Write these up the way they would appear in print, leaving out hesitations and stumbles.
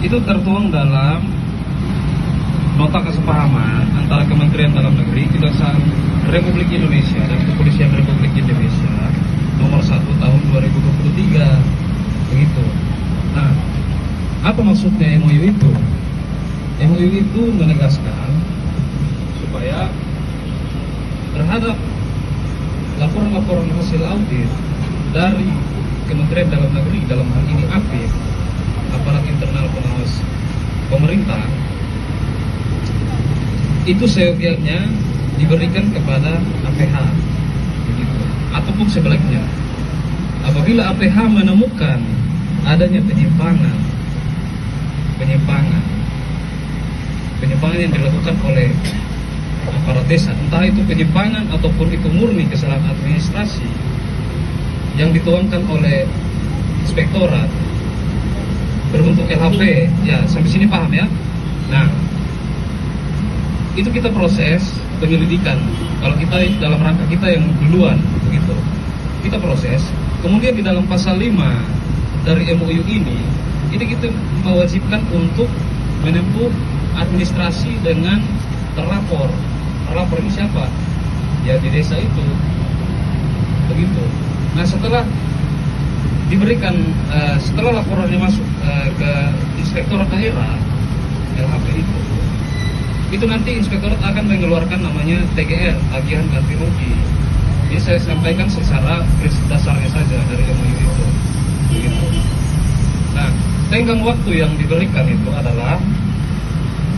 itu tertuang dalam nota kesepahaman antara Kementerian Dalam Negeri, Kejaksaan Republik Indonesia dan Kepolisian Republik Indonesia nomor 1 tahun 2023. Begitu. Nah, apa maksudnya MOU itu? MOU itu menegaskan supaya terhadap laporan-laporan hasil audit dari Kementerian Dalam Negeri, dalam hal ini APIP, Aparat Internal Pengawas Pemerintah, itu seyogyanya diberikan kepada APH, begitu. Ataupun sebaliknya, apabila APH menemukan adanya penyimpangan yang dilakukan oleh aparat desa, entah itu penyimpangan ataupun itu murni kesalahan administrasi yang dituangkan oleh inspektorat berbentuk LHP, ya sampai sini paham ya? Nah, itu kita proses penyelidikan. Kalau kita dalam rangka kita yang duluan, begitu, kita proses. Kemudian di dalam pasal 5 dari MOU ini kita mewajibkan untuk menempuh administrasi dengan terlapor. Terlapor ini siapa? Ya di desa itu, begitu. Nah, setelah diberikan, setelah laporannya masuk ke inspektorat daerah LHP itu nanti inspektorat akan mengeluarkan namanya TGR, tagihan ganti rugi. Ini saya sampaikan secara prinsip dasarnya saja dari MOU itu, begitu. Nah, tenggang waktu yang diberikan itu adalah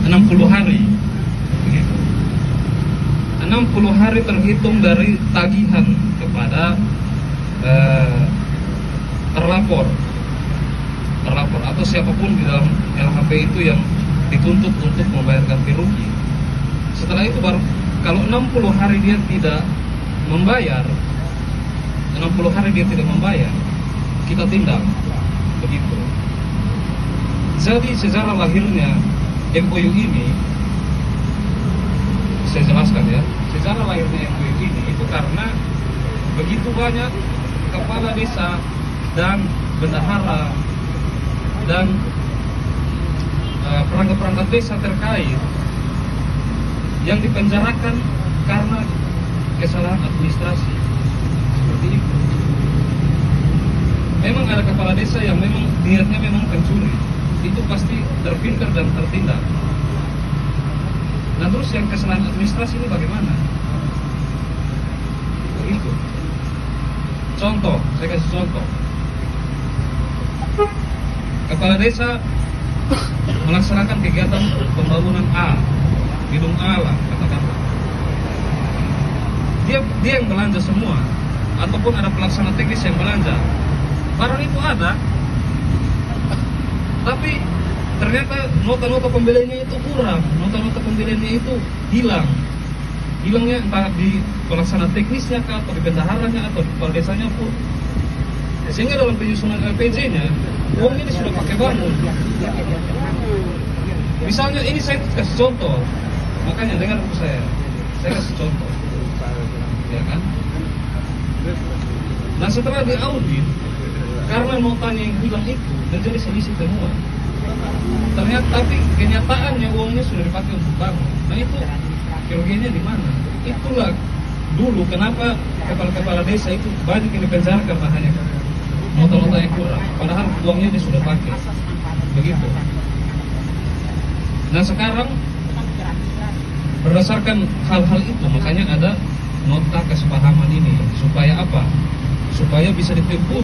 60 hari, begitu. 60 hari terhitung dari tagihan kepada terlapor atau siapapun di dalam LHP itu yang dituntut untuk membayar ganti rugi. Setelah itu baru, kalau 60 hari dia tidak membayar, 60 hari dia tidak membayar, kita tindak, begitu. Jadi sejarah lahirnya MOU ini, saya jelaskan ya, sejarah lahirnya MOU ini itu karena begitu banyak kepala desa dan bendahara dan perangkat-perangkat desa terkait yang dipenjarakan karena kesalahan administrasi seperti itu. Memang ada kepala desa yang memang niatnya memang pencuri, itu pasti terfilter dan tertindak. Nah, terus yang kesalahan administrasi ini bagaimana? Begitu. Contoh, saya kasih contoh. Kepala desa melaksanakan kegiatan pembangunan A, gedung A lah, katakanlah. Dia yang belanja semua, ataupun ada pelaksana teknis yang belanja. Barang itu ada, tapi ternyata nota-nota pembeliannya itu kurang, nota-nota pembeliannya itu hilang. Hilangnya entah di pelaksana teknisnya kah, atau di bendaharanya, atau di kepala desanya pun. Sehingga dalam penyusunan LPJ-nya, uang ini sudah pakai bangun. Misalnya ini saya kasih contoh, makanya dengar saya kasih contoh, ya kan? Nah, setelah diaudit, karena notanya yang hilang itu menjadi selisih temuan. Ternyata, tapi kenyataannya uangnya sudah dipakai untuk bangun. Nah, itu kerugiannya di mana? Itulah dulu kenapa kepala-kepala desa itu banyak yang dipenjara karena hanya nota-nota yang kurang, padahal uangnya dia sudah pakai, begitu. Nah, sekarang berdasarkan hal-hal itu makanya ada nota kesepahaman ini, supaya apa? Supaya bisa ditempuh